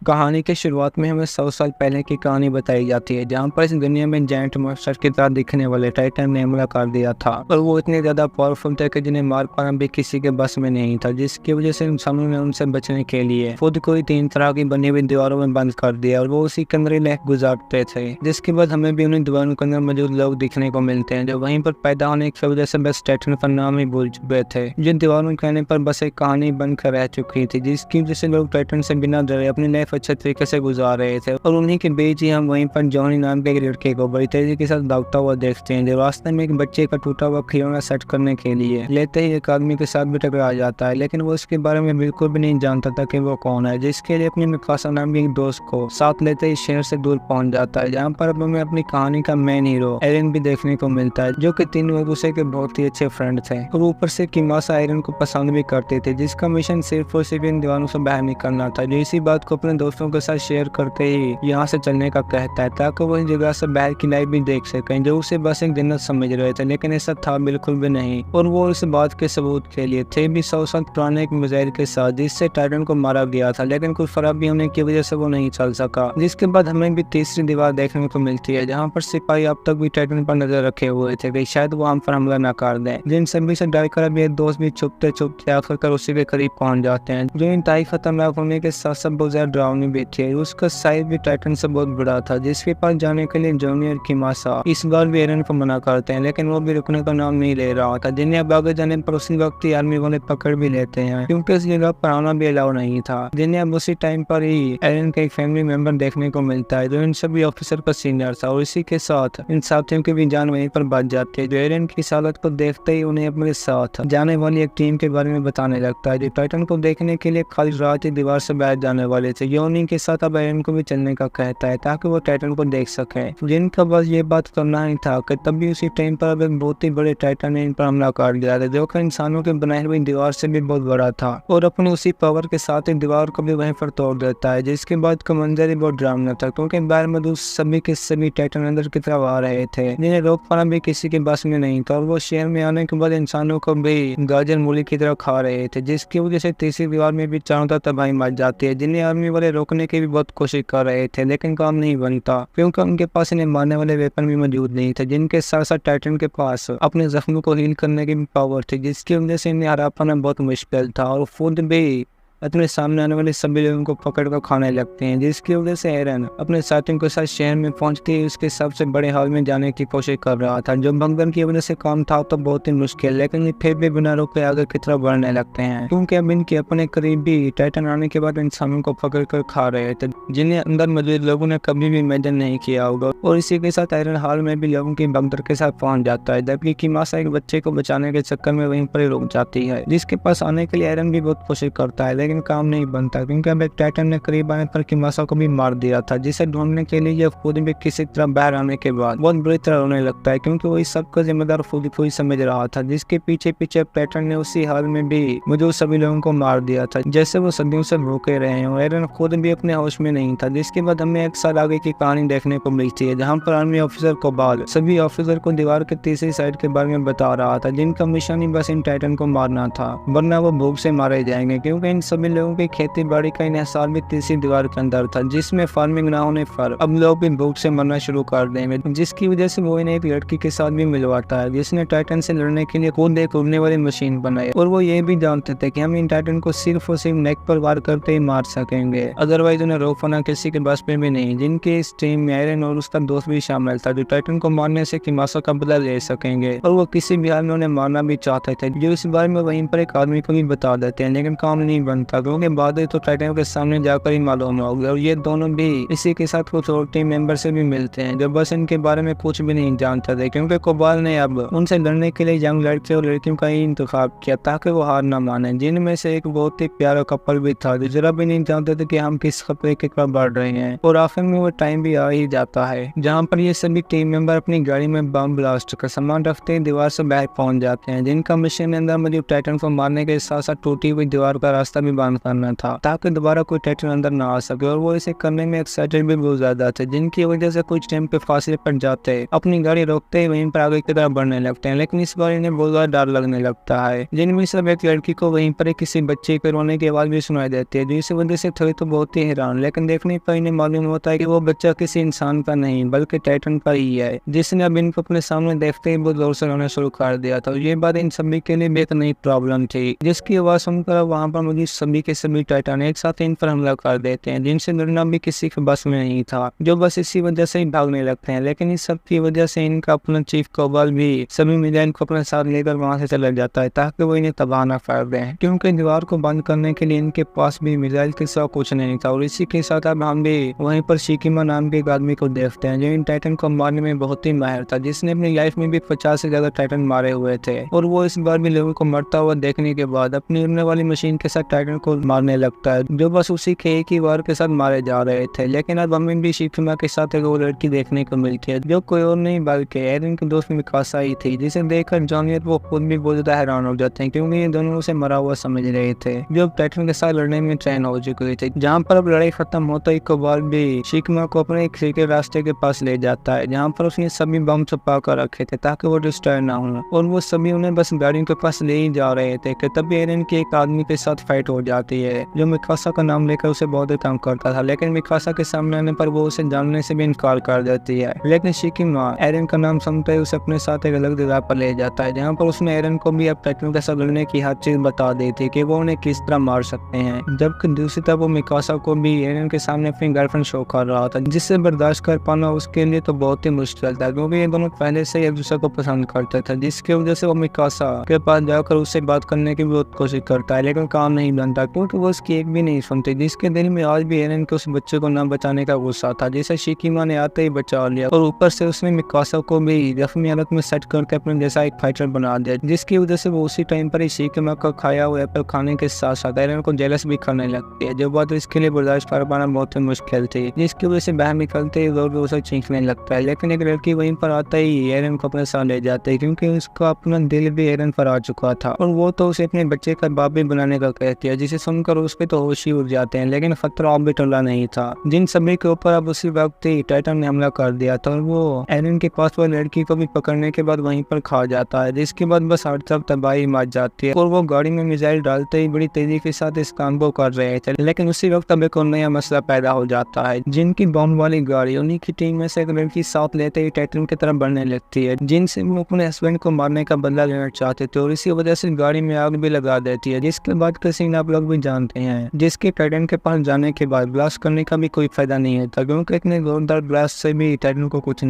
कहानी की शुरुआत में हमें 100 साल पहले की कहानी बताई जाती है, जहाँ पर इस दुनिया में जायंट मॉन्स्टर की तरह दिखने वाले टाइटन ने हमला कर दिया था और वो इतने ज्यादा पावरफुल थे कि जिन्हें मार पाना भी किसी के बस में नहीं था, जिसकी वजह से इंसानों ने उनसे बचने के लिए खुद को ही 3 तरह की बनी हुई दीवारों में बंद कर दिया और वो उसी के अंदर ही लाइफ गुजारते थे। जिसके बाद हमें भी उन्हीं दीवारों के अंदर मौजूद लोग दिखने को मिलते हैं जो वहीं पर पैदा होने की वजह से बस टाइटन का नाम ही भूल चुके थे, जिन दीवारों कहने पर बस एक कहानी बनकर रह चुकी थी, जिसकी वजह से लोग टाइटन से बिना डरे अपनी लाइफ अच्छे तरीके से गुजार रहे थे। और उन्हीं के बीच ही हम वहीं पर जॉनी नाम के एक लड़के को बड़ी तेजी के साथ भागता हुआ देखते हैं, जो रास्ते में एक बच्चे का टूटा हुआ खिलौना सेट करने के लिए लेते ही एक आदमी के साथ भी टकरा जाता है, लेकिन वो उसके बारे में बिल्कुल भी नहीं जानता था कि वो कौन है, जिसके लिए अपनी मिकासा नाम के एक दोस्त को साथ लेते ही शहर से दूर पहुंच जाता है, जहाँ पर अब हमें अपनी कहानी का मेन हीरो एरन भी देखने को मिलता है, जो कि तीनों एक दूसरे के बहुत ही अच्छे फ्रेंड थे और ऊपर से किमासा एरन को पसंद भी करते थे, जिसका मिशन सिर्फ और सिर्फ इन दीवारों से बाहर निकलना था, जो इसी बात को अपने दोस्तों के साथ शेयर करते ही यहाँ से चलने का कहता है ताकि वो इस जगह से बाहर की लाइफ भी देख सकें, जो उसे बस एक जन्नत समझ रहे थे, लेकिन ऐसा था बिल्कुल भी नहीं। और वो इस बात के सबूत के लिए थे भी 100 साल पुराने एक मिसाइल के साथ, जिससे टाइटन को मारा गया था, लेकिन कुछ खराबी होने की वजह से वो नहीं चल सका। जिसके बाद हमें भी तीसरी दीवार देखने को मिलती है, जहाँ पर सिपाही अब तक भी टाइटन पर नजर रखे हुए थे कि शायद वो हम पर हमला न कर दें, जिन सभी से डर कर अभी दोस्त भी छुपते छुपते आखिरकार उसी के करीब पहुंच जाते हैं, जो इंतहाई खतरनाक होने के साथ साथ बहुत ज्यादा डरावनी भी थी। उसका साइज भी टाइटन से बहुत बड़ा था, जिसके पास जाने के लिए जॉनी और किमासा इस बार भी एरन को मना करते हैं, लेकिन वो भी रुकने का नाम नहीं ले रहा था, जिन्हें अब आगे जाने पर उसी वक्त ही आर्मी वाले पकड़ भी लेते हैं, क्योंकि इस जगह पर आना भी अलाउ नहीं था, जिन्हें अब उसी टाइम पर ही एरन का एक फैमिली मेंबर देखने को मिलता है, जो इन सभी ऑफिसर का सीनियर था, और इसी के साथ इन साथियों की भी जान वहीं पर बच जाती है, जो एरन की हालत को देखते ही उन्हें अपने साथ जाने वाली एक टीम के बारे में बताने लगता है, जो टाइटन को देखने के लिए खाली रात ही दीवार से बाहर जाने वाले थे। योनी के साथ अब एरन को भी चलने का कहता है ताकि वो टाइटन को देख सके, जिनका बस ये बात करना ही था कि तभी उसी टाइम पर अब एक बहुत ही बड़े टाइटन ने इन पर हमला कर दिया था, जो कि इंसानों के बनाए हुई दीवार से भी बहुत बड़ा था और अपनी उसी पावर के साथ एक दीवार को भी वहीं पर तोड़ देता है, जिसके बाद का मंजर ही बहुत डरावना था, क्योंकि बाहर मौजूद सभी के सभी टाइटन अंदर की तरफ आ रहे थे, जिन्हें रोक पाना भी किसी के बस में नहीं था, और वो शहर में आने के बाद इंसानों को भी गाजर मूली की तरह खा रहे थे, जिसकी वजह से तीसरी दीवार में भी चारों तरफ तबाही मच जाती है, जिन्हें आर्मी वाले रोकने की भी बहुत कोशिश कर रहे थे, लेकिन काम नहीं बनता, क्योंकि उनके पास इन्हें मारने वाले वेपन भी मौजूद नहीं थे, जिनके साथ साथ टाइटन के पास अपने जख्मों को हील करने की भी पावर थी, जिसकी वजह से इन्हें हरा पाना बहुत मुश्किल था, और खुद भी अपने सामने आने वाले सभी लोगों को पकड़ कर खाने लगते हैं, जिसकी वजह से एरन अपने साथियों के साथ शहर में पहुंचते ही उसके सबसे बड़े हॉल में जाने की कोशिश कर रहा था, जो भगदड़ की वजह से काम था तो बहुत ही मुश्किल, लेकिन फिर भी बिना रुके आगे की तरफ बढ़ने लगते हैं, क्योंकि अब इनके अपने करीबी टाइटन आने के बाद इंसानों को पकड़ कर खा रहे थे, जिन्हें अंदर मौजूद लोगों ने कभी भी इमेजिन नहीं किया होगा। और इसी के साथ एरन हॉल में भी लोगों की भगदड़ के साथ पहुंच जाता है, जबकि किमासा एक बच्चे को बचाने के चक्कर में वहीं पर ही रुक जाती है, जिसके पास आने के लिए एरन भी बहुत कोशिश करता है, लेकिन काम नहीं बनता, क्योंकि अब एक टाइटन ने करीब आने पर किमासा को भी मार दिया था, जिसे ढूंढने के लिए यह खुद भी किसी तरह बाहर आने के बाद बहुत बुरी तरह रोने लगता है, क्योंकि वो इस सब का जिम्मेदार खुद ही समझ रहा था, जिसके पीछे पीछे टाइटन ने उसी हाल में भी मौजूद सभी लोगों को मार दिया था, जैसे वो सदियों से भूखे रहे हैं, और एरन खुद भी अपने होश में नहीं था। जिसके बाद हमें एक साल आगे की कहानी देखने को मिलती है, जहाँ पर आर्मी ऑफिसर कोबाल सभी ऑफिसर को दीवार के तीसरी साइड के बारे में बता रहा था, जिनका मिशन ही बस इन टाइटन को मारना था, वरना वो भूख से मारे जाएंगे, क्योंकि इन सभी लोगों की खेती बाड़ी का इन्हिसार भी तीसरी दीवार के अंदर था, जिसमें फार्मिंग न होने पर अब लोग भी भूख से मरना शुरू कर देंगे, जिसकी वजह से वो इन्हें एक लड़की के साथ भी मिलवाता है, जिसने टाइटन से लड़ने के लिए खुद एक उड़ने वाली मशीन बनाई, और वो ये भी जानते थे कि हम इन टाइटन को सिर्फ और सिर्फ नेक पर वार करते ही मार सकेंगे, अदरवाइज उन्हें रोक पाना किसी के बस में भी नहीं, जिनके इस टीम में एरन और उसका दोस्त भी शामिल था, जो टाइटन को मारने से किमासा का बदला ले सकेंगे, और वो किसी भी हाल में उन्हें मारना भी चाहते थे, जो इस बारे में वहीं पर एक आदमी को भी बता देते हैं, लेकिन काम नहीं बनता, क्योंकि बाद तो टाइटन के सामने जाकर ही मालूम होगा, और ये दोनों भी इसी के साथ कुछ और टीम मेंबर से भी मिलते हैं, जो बस इनके बारे में कुछ भी नहीं जानते थे, क्योंकि कोबाल ने अब उनसे लड़ने के लिए यंग लड़के और लड़कियों का ही इंतखाब किया ताकि वो हार न माने, जिनमें से एक बहुत ही प्यारा कपल भी था, जो जरा भी नहीं जानते थे कि हम किस खतरे के तरफ बढ़ रहे हैं। और आखिर में वो टाइम भी आ ही जाता है, जहाँ पर ये सभी टीम मेंबर अपनी गाड़ी में बम ब्लास्ट का सामान रखते ही दीवार से बाहर पहुंच जाते हैं, जिनका मिशन अंदर मौजूद टाइटन को मारने के साथ साथ टूटी हुई दीवार का रास्ता भी भी बंद करना था ताकि दोबारा कोई टाइटन अंदर ना आ सके, और वो इसे करने में एक्साइटेड भी बहुत ज्यादा थे, जिनकी वजह से कुछ टाइम पे फासले पड़ जाते हैं, अपनी गाड़ी रोकते ही वहीं पर आगे की तरफ बढ़ने लगते हैं। लेकिन इस बार इन्हें बहुत ज्यादा डर लगने लगता है, जिनमें सब एक लड़की को वहीं पर किसी बच्चे के रोने की आवाज भी सुनाई देती है, जिस वजह से थोड़ी तो बहुत ही हैरान, लेकिन देखने पर इन्हें मालूम होता है कि वो बच्चा किसी इंसान का नहीं बल्कि टाइटन का ही है, जिसने अब इनको अपने सामने देखते ही बहुत जोर से रोना शुरू कर दिया था। ये बात इन सभी के लिए भी एक नई प्रॉब्लम थी, जिसकी आवाज सुनकर वहाँ पर मौजूद सभी के सभी टाइटन एक साथ इन पर हमला कर देते हैं, जिनसे लड़ना भी किसी के बस में नहीं था, जो बस इसी वजह से ही भागने लगते हैं। लेकिन इस सब की वजह से इनका अपना चीफ कोबाल भी सभी मिजाइल को अपने साथ लेकर वहाँ से चला जाता है ताकि वो इन्हें तबाह न कर दें, क्योंकि दीवार को बंद करने के लिए इनके पास भी मिसाइल के सिवा कुछ नहीं था। और इसी के साथ अब हम भी वहीं पर शिकीमा नाम के एक आदमी को देखते हैं, जो इन टाइटन को मारने में बहुत ही माहिर था, जिसने अपनी लाइफ में भी 50 से ज्यादा टाइटन मारे हुए थे। और वो इस बार भी लोगों को मरता हुआ देखने के बाद अपनी उड़ने वाली मशीन के साथ टाइटन को मारने लगता है, जो बस उसी के एक ही वार के साथ मारे जा रहे थे। लेकिन अब हमें भी शिकीमा के साथ एक और लड़की देखने को मिलती है, जो कोई और नहीं बल्कि एरन की दोस्त मिकासा ही थी, जिसे देखकर जॉनी और वो खुद भी बहुत ज्यादा हैरान हो जाते हैं, क्योंकि ये दोनों उसे मरा हुआ समझ रहे थे, जो टाइटन के साथ लड़ने में ट्रेन हो चुकी थी। जहाँ पर अब लड़ाई खत्म होता ही कोबाल भी शिकीमा को अपने एक सीक्रेट रास्ते के पास ले जाता है, जहाँ पर उसने सभी बम छुपा कर रखे थे ताकि वो डिस्ट्रॉय ना हो, और वो सभी उन्हें बस गाड़ियों के पास ले ही जा रहे थे कि तभी एरन की एक आदमी के साथ फाइट हो जाती है, जो मिकासा का नाम लेकर उसे बहुत ही तंग करता था। लेकिन मिकासा के सामने आने पर वो उसे जानने से भी इनकार कर देती है। लेकिन शिकीमा एरन का नाम सुनते ही उसे अपने साथ एक अलग जगह पर ले जाता है, जहाँ पर उसने एरन को भी अब टाइटन के साथ लड़ने की हर चीज बता दी थी कि वो उन्हें किस तरह मार सकते हैं। जबकि दूसरी तरफ वो मिकासा को भी एरन के सामने अपनी गर्लफ्रेंड शो कर रहा था, जिससे बर्दाश्त कर पाना उसके लिए तो बहुत ही मुश्किल था, क्योंकि ये दोनों पहले से एक दूसरे को पसंद करते थे, जिसकी वजह से वो मिकासा के पास जाकर उससे बात करने की बहुत कोशिश करता है, लेकिन काम नहीं बनता, क्योंकि वो उसकी एक भी नहीं सुनती, जिसके दिल में आज भी एरन के उस बच्चे को न बचाने का गुस्सा था, जिसे शिकीमा ने आते ही बचा लिया, और ऊपर से उसने मिकासा को भी जख्मी हालत में सेट करके अपने जैसा एक फाइटर बना दिया, जिसकी वजह से वो उसी टाइम पर ही शिकीमा का खाया हुआ एप्पल खाने के साथ साथ एरन को जेलस भी करने लगती है, जो बात इसके लिए बर्दाश्त कर पाना बहुत ही मुश्किल थी, जिसकी वजह से बाहर निकलते ही जोर जोर से चीखने लगता है। लेकिन एक लड़की वहीं पर आता ही एरन को अपने साथ ले जाते है, क्योंकि उसका अपना दिल भी एरन पर आ चुका था, और वो तो उसे अपने बच्चे का बाप भी बनाने का कहती है, जिसे सुनकर उस पे तो होश ही उड़ जाते हैं। लेकिन खतरा अब भी टला नहीं था, जिन सभी के ऊपर अब उसी वक्त ही टाइटन ने हमला कर दिया था, और वो एरन के पास वो लड़की को भी पकड़ने के बाद वहीं पर खा जाता है, जिसके बाद बस हर तरफ तबाही मच जाती है, और वो गाड़ी में मिसाइल डालते ही बड़ी तेजी के साथ इस काम को कर रहे थे। लेकिन उसी वक्त अब एक और नया मसला पैदा हो जाता है, जिनकी बम वाली गाड़ी उन्हीं की टीम में से एक लड़की साथ लेते ही टाइटन की तरफ बढ़ने लगती है, जिनसे वो अपने हस्बैंड को मारने का बदला लेना चाहते थे, और इसी वजह से गाड़ी में आग भी लगा देती है, जिसके बाद का सीन आप लोग भी जानते हैं, जिसके टाइटन के पास जाने के बाद ब्लास्ट करने का भी कोई फायदा नहीं होता, क्योंकि इतने जोरदार ब्लास्ट से भी टाइटन को कुछ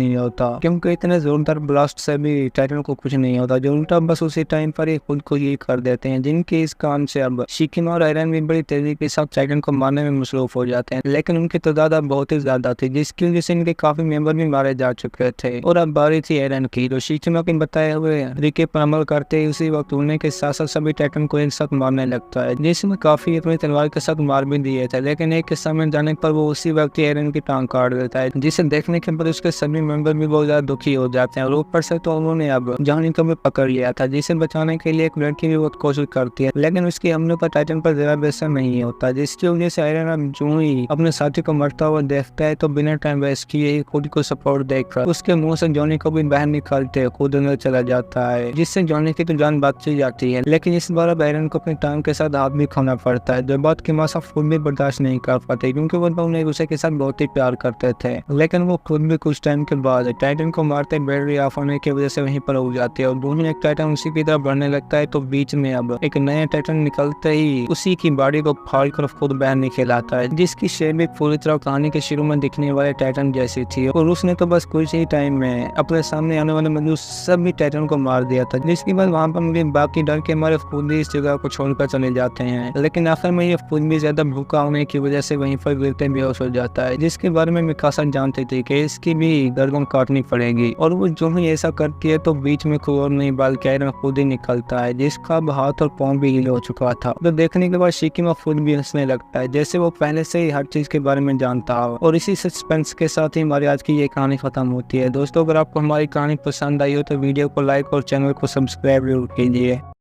नहीं होता, जो उल्टा बस उसी टाइम पर ही खुद को ये कर देते हैं, जिनके इस काम से अब शिकीमा और एरन भी बड़ी तेजी के साथ टाइटन को मारने में मसरूफ हो जाते हैं। लेकिन उनकी तादाद बहुत ही ज्यादा थी, जिसकी वजह से इनके काफी मेंबर भी मारे जा चुके थे, और अब बारी थी एरन की, जो शिकीमा के बताए हुए तरीके पर अमल करते ही उसी वक्त उड़ने के साथ साथ सभी टाइटन को एक साथ मारने लगता है, जिसमें काफी अपनी तलवार के साथ मार भी दिए थे। लेकिन एक हिस्सा में जाने पर वो उसी वक्त एरन की टांग काट देता है, जिसे देखने के बाद उसके सभी मेंबर भी बहुत ज्यादा दुखी हो जाते हैं, और ऊपर से तो उन्होंने अब जॉनी को भी पकड़ लिया था, जिसे बचाने के लिए एक लड़की भी बहुत कोशिश करती है, लेकिन उसके हमले पर टाइटन पर जरा भी असर नहीं होता, जिसकी वजह से एरन अब जो ही अपने साथी को मरता हुआ देखता है तो बिना टाइम वेस्ट किए खुद को सपोर्ट देकर उसके मुंह से जॉनी को भी बाहर निकालते खुद अंदर चला जाता है, जिससे जॉनी की तो जान बच जाती है। लेकिन इस बार अब एरन को अपनी टांग के साथ हाथ भी खोना पड़ता है, जो बात की मासा खुद भी बर्दाश्त नहीं कर पाते, क्योंकि वो दोनों एक दूसरे के साथ बहुत ही प्यार करते थे। लेकिन वो खुद भी कुछ टाइम के बाद टाइटन को मारते बैटरी ऑफ होने की वजह से वहीं पर उड़ जाती है, और दोनों एक टाइटन उसी की तरफ बढ़ने लगता है, तो बीच में अब एक नया टाइटन निकलते ही उसी की बॉडी को फाड़ कर खुद बाहर निकल आता है, जिसकी शेप भी पूरी तरह कहानी के शुरू में दिखने वाले टाइटन जैसी थी, और उसने तो बस कुछ ही टाइम में अपने सामने आने वाले मौजूद सभी टाइटन को मार दिया था, जिसके बाद वहाँ पर मुझे बाकी डर के हमारे खुद ही इस जगह को छोड़कर चले जाते हैं। लेकिन आखिर में ये खुद भी ज्यादा भूखा होने की वजह से वहीं पर गिरते बेहोश हो जाता है, जिसके बारे में मिकासा जानती थी कि इसकी भी गर्दन काटनी पड़ेगी, और वो जो ही ऐसा करती है तो बीच में कोई और नहीं बल्कि एरन खुद ही निकलता है, जिसका हाथ और पाँव भी हील हो चुका था। तो देखने के बाद शिकीमा खुद भी हंसने लगता है, जैसे वो पहले से ही हर चीज के बारे में जानता हो। और इसी सस्पेंस के साथ ही हमारी आज की ये कहानी खत्म होती है। दोस्तों, अगर आपको हमारी कहानी पसंद आई हो तो वीडियो को लाइक और चैनल को सब्सक्राइब जरूर कीजिए।